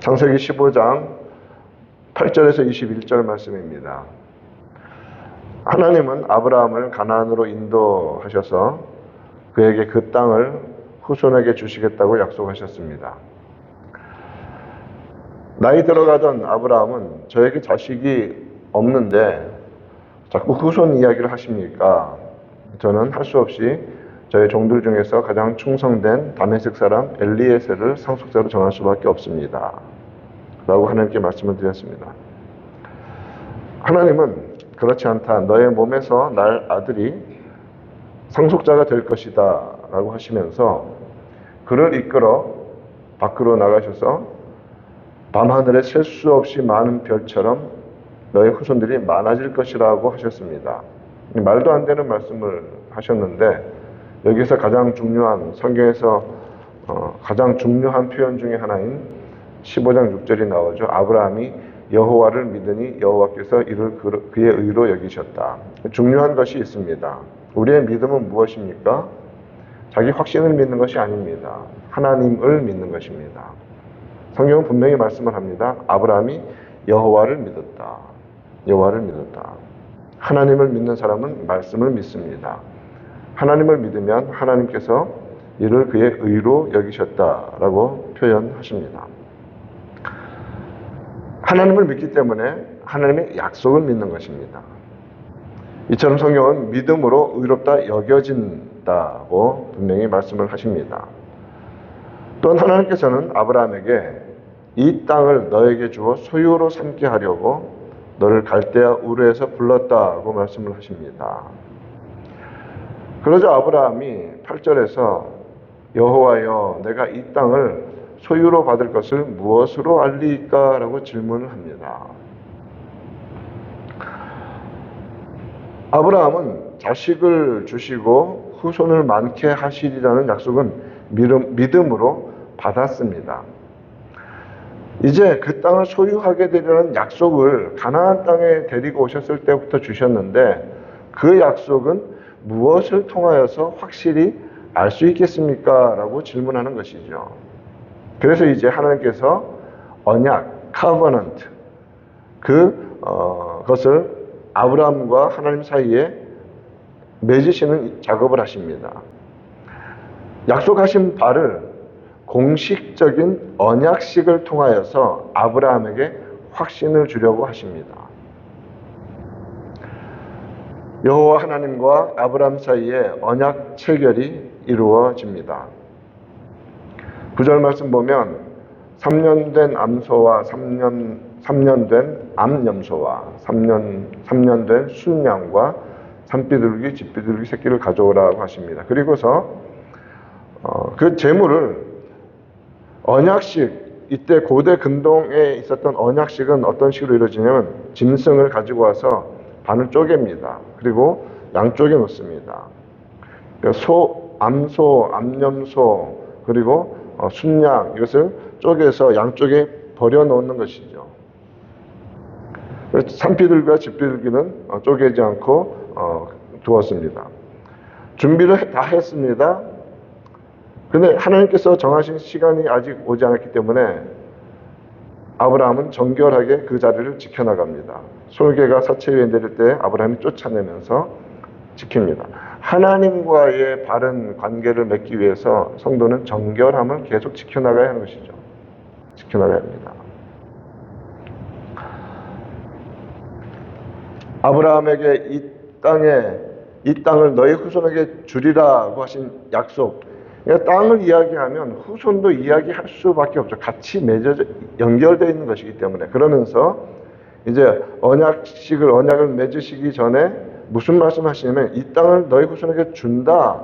창세기 15장 8절에서 21절 말씀입니다. 하나님은 아브라함을 가나안으로 인도하셔서 그에게 그 땅을 후손에게 주시겠다고 약속하셨습니다. 나이 들어가던 아브라함은 저에게 자식이 없는데 자꾸 후손 이야기를 하십니까? 저는 할 수 없이 저희 종들 중에서 가장 충성된 다메섹 사람 엘리에셀을 상속자로 정할 수밖에 없습니다. 라고 하나님께 말씀을 드렸습니다. 하나님은 그렇지 않다. 너의 몸에서 날 아들이 상속자가 될 것이다. 라고 하시면서 그를 이끌어 밖으로 나가셔서 밤하늘에 셀 수 없이 많은 별처럼 너의 후손들이 많아질 것이라고 하셨습니다. 말도 안 되는 말씀을 하셨는데 여기서 가장 중요한 성경에서 가장 중요한 표현 중에 하나인 15장 6절이 나오죠. 아브라함이 여호와를 믿으니 여호와께서 이를 그의 의로 여기셨다. 중요한 것이 있습니다. 우리의 믿음은 무엇입니까? 자기 확신을 믿는 것이 아닙니다. 하나님을 믿는 것입니다. 성경은 분명히 말씀을 합니다. 아브라함이 여호와를 믿었다. 여호와를 믿었다. 하나님을 믿는 사람은 말씀을 믿습니다. 하나님을 믿으면 하나님께서 이를 그의 의로 여기셨다라고 표현하십니다. 하나님을 믿기 때문에 하나님의 약속을 믿는 것입니다. 이처럼 성경은 믿음으로 의롭다 여겨진다고 분명히 말씀을 하십니다. 또한 하나님께서는 아브라함에게 이 땅을 너에게 주어 소유로 삼게 하려고 너를 갈대아 우르에서 불렀다고 말씀을 하십니다. 그러자 아브라함이 8절에서 여호와여 내가 이 땅을 소유로 받을 것을 무엇으로 알리까? 라고 질문을 합니다. 아브라함은 자식을 주시고 후손을 많게 하시리라는 약속은 믿음으로 받았습니다. 이제 그 땅을 소유하게 되리라는 약속을 가나안 땅에 데리고 오셨을 때부터 주셨는데 그 약속은 무엇을 통하여서 확실히 알 수 있겠습니까? 라고 질문하는 것이죠. 그래서 이제 하나님께서 언약, covenant, 그것을 아브라함과 하나님 사이에 맺으시는 작업을 하십니다. 약속하신 바를 공식적인 언약식을 통하여서 아브라함에게 확신을 주려고 하십니다. 여호와 하나님과 아브라함 사이에 언약 체결이 이루어집니다. 9절 말씀 보면 3년 된 암소와 3년 된 암염소와 3년 된 순양과 산비둘기, 집비둘기 새끼를 가져오라고 하십니다. 그리고서 그 제물을 언약식, 이때 고대 근동에 있었던 언약식은 어떤 식으로 이루어지냐면 짐승을 가지고 와서 반을 쪼갭니다. 그리고 양쪽에 놓습니다. 암소, 암염소, 그리고 순양, 이것을 쪼개서 양쪽에 버려놓는 것이죠. 산비둘기와 집비둘기는 쪼개지 않고 두었습니다. 준비를 다 했습니다. 근데 하나님께서 정하신 시간이 아직 오지 않았기 때문에 아브라함은 정결하게 그 자리를 지켜나갑니다. 솔개가 사체 위에 내릴 때 아브라함이 쫓아내면서 지킵니다. 하나님과의 바른 관계를 맺기 위해서 성도는 정결함을 계속 지켜나가야 하는 것이죠. 지켜나가야 합니다. 아브라함에게 이 땅을 너희 후손에게 주리라고 하신 약속. 그러니까 땅을 이야기하면 후손도 이야기할 수밖에 없죠. 같이 연결되어 있는 것이기 때문에. 그러면서 이제 언약을 맺으시기 전에 무슨 말씀 하시냐면 이 땅을 너희 후손에게 준다.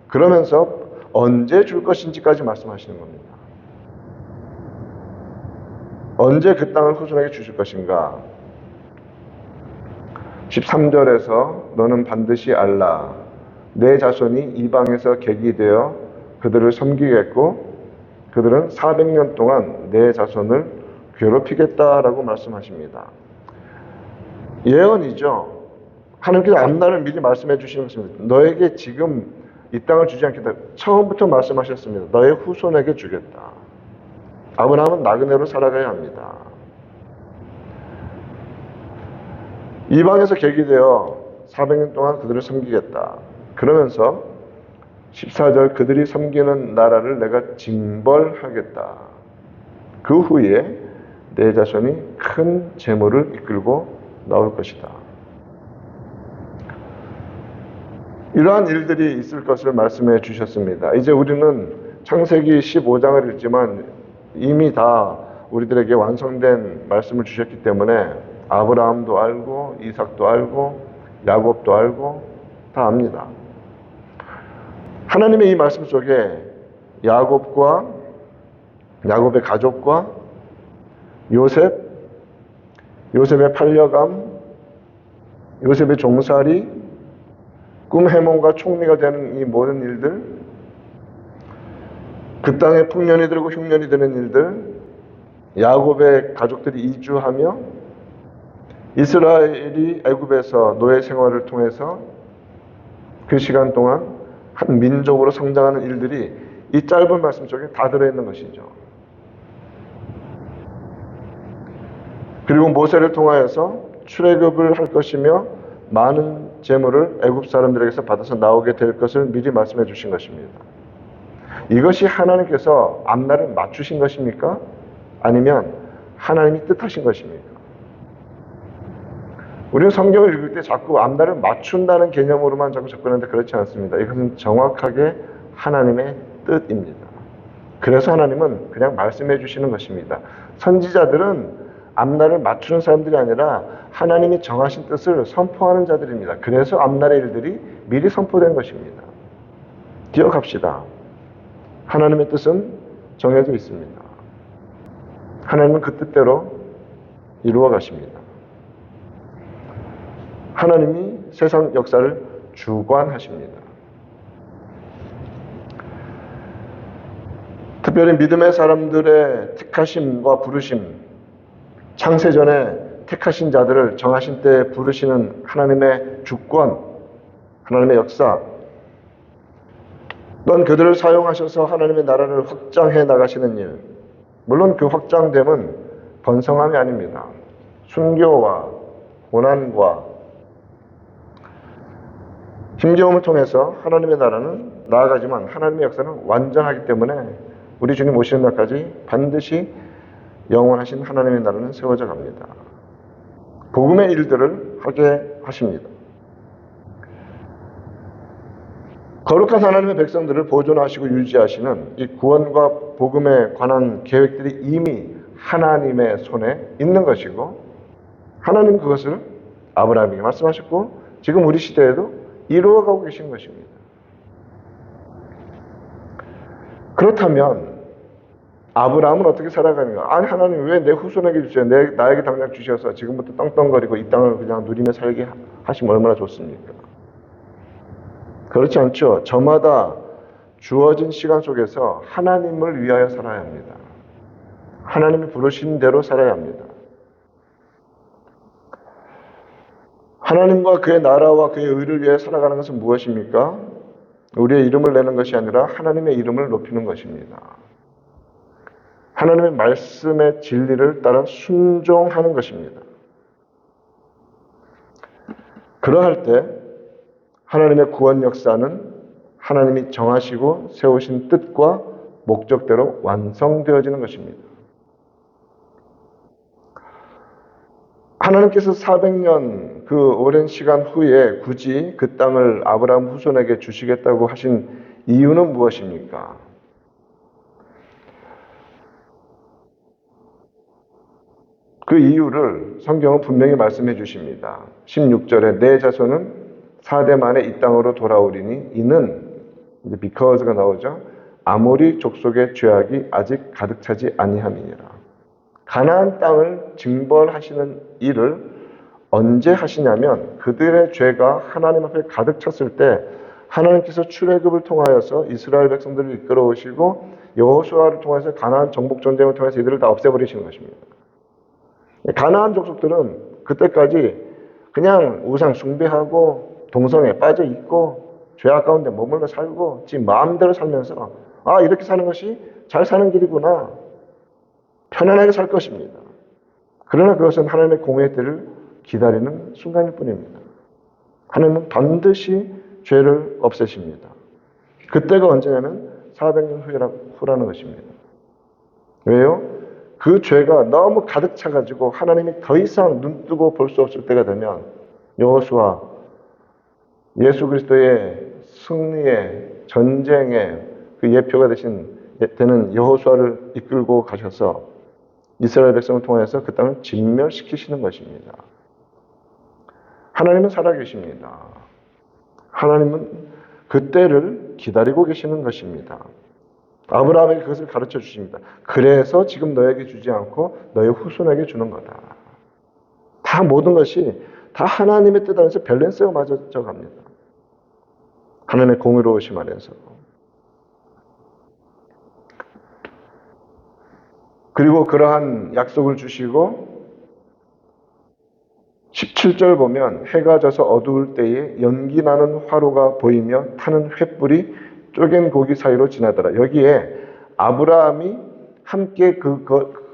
그러면서 언제 줄 것인지까지 말씀하시는 겁니다. 언제 그 땅을 후손에게 주실 것인가? 13절에서 너는 반드시 알라. 내 자손이 이방에서 객이 되어 그들을 섬기겠고 그들은 400년 동안 내 자손을 괴롭히겠다라고 말씀하십니다. 예언이죠. 하나님께서 앞날을 미리 말씀해 주시는 것입니다. 너에게 지금 이 땅을 주지 않겠다. 처음부터 말씀하셨습니다. 너의 후손에게 주겠다. 아브라함은 나그네로 살아가야 합니다. 이방에서 객이되어 400년 동안 그들을 섬기겠다. 그러면서 14절 그들이 섬기는 나라를 내가 징벌하겠다. 그 후에 내 자손이 큰 재물을 이끌고 나올 것이다. 이러한 일들이 있을 것을 말씀해 주셨습니다. 이제 우리는 창세기 15장을 읽지만 이미 다 우리들에게 완성된 말씀을 주셨기 때문에 아브라함도 알고 이삭도 알고 야곱도 알고 다 압니다. 하나님의 이 말씀 속에 야곱의 가족과 요셉의 팔려감, 요셉의 종살이, 꿈 해몽과 총리가 되는 이 모든 일들, 그 땅에 풍년이 들고 흉년이 되는 일들, 야곱의 가족들이 이주하며 이스라엘이 애굽에서 노예 생활을 통해서 그 시간 동안 한 민족으로 성장하는 일들이 이 짧은 말씀 속에 다 들어있는 것이죠. 그리고 모세를 통하여서 출애굽을 할 것이며 많은 재물을 애굽 사람들에게서 받아서 나오게 될 것을 미리 말씀해 주신 것입니다. 이것이 하나님께서 앞날을 맞추신 것입니까? 아니면 하나님이 뜻하신 것입니까? 우리는 성경을 읽을 때 자꾸 앞날을 맞춘다는 개념으로만 자꾸 접근하는데 그렇지 않습니다. 이것은 정확하게 하나님의 뜻입니다. 그래서 하나님은 그냥 말씀해 주시는 것입니다. 선지자들은 앞날을 맞추는 사람들이 아니라 하나님이 정하신 뜻을 선포하는 자들입니다. 그래서 앞날의 일들이 미리 선포된 것입니다. 기억합시다. 하나님의 뜻은 정해져 있습니다. 하나님은 그 뜻대로 이루어 가십니다. 하나님이 세상 역사를 주관하십니다. 특별히 믿음의 사람들의 택하심과 부르심, 창세전에 택하신 자들을 정하신 때 부르시는 하나님의 주권, 하나님의 역사, 또한 그들을 사용하셔서 하나님의 나라를 확장해 나가시는 일, 물론 그 확장됨은 번성함이 아닙니다. 순교와 고난과 힘겨움을 통해서 하나님의 나라는 나아가지만 하나님의 역사는 완전하기 때문에 우리 주님 오시는 날까지 반드시 영원하신 하나님의 나라는 세워져 갑니다. 복음의 일들을 하게 하십니다. 거룩한 하나님의 백성들을 보존하시고 유지하시는 이 구원과 복음에 관한 계획들이 이미 하나님의 손에 있는 것이고 하나님 그것을 아브라함에게 말씀하셨고 지금 우리 시대에도 이루어가고 계신 것입니다. 그렇다면 아브라함은 어떻게 살아가는가? 아니 하나님 왜 내 후손에게 주세요? 나에게 당장 주셔서 지금부터 떵떵거리고 이 땅을 그냥 누리며 살게 하시면 얼마나 좋습니까? 그렇지 않죠. 저마다 주어진 시간 속에서 하나님을 위하여 살아야 합니다. 하나님이 부르신 대로 살아야 합니다. 하나님과 그의 나라와 그의 의를 위해 살아가는 것은 무엇입니까? 우리의 이름을 내는 것이 아니라 하나님의 이름을 높이는 것입니다. 하나님의 말씀의 진리를 따라 순종하는 것입니다. 그러할 때 하나님의 구원 역사는 하나님이 정하시고 세우신 뜻과 목적대로 완성되어지는 것입니다. 하나님께서 400년 그 오랜 시간 후에 굳이 그 땅을 아브라함 후손에게 주시겠다고 하신 이유는 무엇입니까? 그 이유를 성경은 분명히 말씀해 주십니다. 16절에 내 자손은 4대 만에 이 땅으로 돌아오리니 이는 이제 because가 나오죠. 아모리 족속의 죄악이 아직 가득 차지 아니함이니라. 가나안 땅을 징벌하시는 일을 언제 하시냐면 그들의 죄가 하나님 앞에 가득 찼을 때 하나님께서 출애굽을 통하여서 이스라엘 백성들을 이끌어 오시고 여호수아를 통해서 가나안 정복 전쟁을 통해서 이들을 다 없애버리시는 것입니다. 가나안 족속들은 그때까지 그냥 우상 숭배하고 동성에 빠져 있고 죄악 가운데 머물러 살고 지 마음대로 살면서 아 이렇게 사는 것이 잘 사는 길이구나 편안하게 살 것입니다. 그러나 그것은 하나님의 공의의 때를 기다리는 순간일 뿐입니다. 하나님은 반드시 죄를 없애십니다. 그때가 언제냐면 400년 후라는 것입니다. 왜요? 그 죄가 너무 가득 차가지고 하나님이 더 이상 눈뜨고 볼 수 없을 때가 되면 여호수아, 예수 그리스도의 승리의 전쟁의 그 예표가 되는 여호수아를 이끌고 가셔서 이스라엘 백성을 통해서 그 땅을 진멸시키시는 것입니다. 하나님은 살아계십니다. 하나님은 그때를 기다리고 계시는 것입니다. 아브라함에게 그것을 가르쳐 주십니다. 그래서 지금 너에게 주지 않고 너의 후손에게 주는 거다. 다 모든 것이 다 하나님의 뜻 안에서 밸런스가 맞아져 갑니다. 하나님의 공의로우심 안에서. 그리고 그러한 약속을 주시고 17절 보면 해가 져서 어두울 때에 연기 나는 화로가 보이며 타는 횃불이 쪼갠 고기 사이로 지나더라. 여기에 아브라함이 함께 그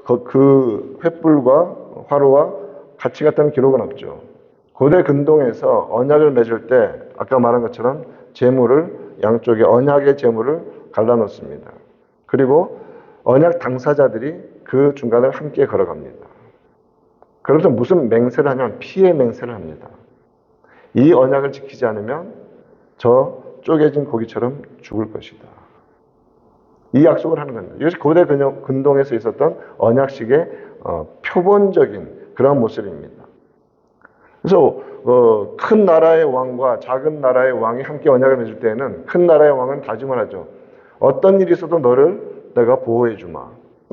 횃불과 화로와 같이 갔다는 기록은 없죠. 고대 근동에서 언약을 맺을 때 아까 말한 것처럼 제물을 양쪽에 언약의 제물을 갈라놓습니다. 그리고 언약 당사자들이 그 중간을 함께 걸어갑니다. 그러면서 무슨 맹세를 하냐면 피의 맹세를 합니다. 이 언약을 지키지 않으면 저 쪼개진 고기처럼 죽을 것이다. 이 약속을 하는 겁니다. 이것이 고대 근동에서 있었던 언약식의 표본적인 그런 모습입니다. 그래서 큰 나라의 왕과 작은 나라의 왕이 함께 언약을 맺을 때에는 큰 나라의 왕은 다짐을 하죠. 어떤 일이 있어도 너를 내가 보호해 주마.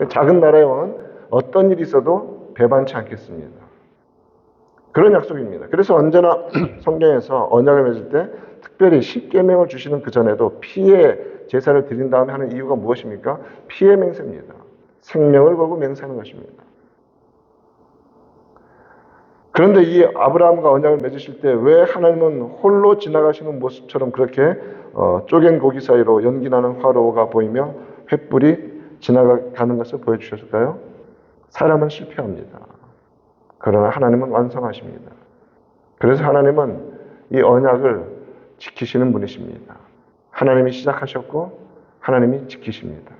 작은 나라의 왕은 어떤 일이 있어도 배반치 않겠습니다. 그런 약속입니다. 그래서 언제나 성경에서 언약을 맺을 때 특별히 십계명을 주시는 그 전에도 피의 제사를 드린 다음에 하는 이유가 무엇입니까? 피의 맹세입니다. 생명을 걸고 맹세하는 것입니다. 그런데 이 아브라함과 언약을 맺으실 때 왜 하나님은 홀로 지나가시는 모습처럼 그렇게 쪼갠 고기 사이로 연기나는 화로가 보이며 횃불이 지나가는 것을 보여주셨을까요? 사람은 실패합니다. 그러나 하나님은 완성하십니다. 그래서 하나님은 이 언약을 지키시는 분이십니다. 하나님이 시작하셨고 하나님이 지키십니다.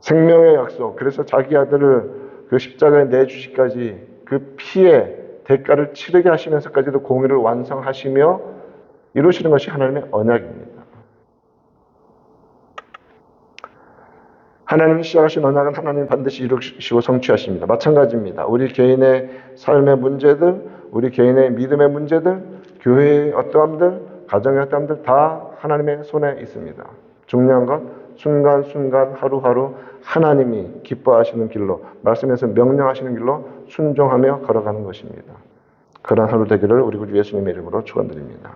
생명의 약속, 그래서 자기 아들을 그 십자가에 내주시기까지 그 피의 대가를 치르게 하시면서까지도 공의를 완성하시며 이루시는 것이 하나님의 언약입니다. 하나님이 시작하신 언약은 하나님 반드시 이루시고 성취하십니다. 마찬가지입니다. 우리 개인의 삶의 문제들, 우리 개인의 믿음의 문제들, 교회의 어떠함들, 가정의 어떠함들 다 하나님의 손에 있습니다. 중요한 건 순간순간 하루하루 하나님이 기뻐하시는 길로, 말씀에서 명령하시는 길로 순종하며 걸어가는 것입니다. 그런 하루 되기를 우리 구주 예수님의 이름으로 축원드립니다.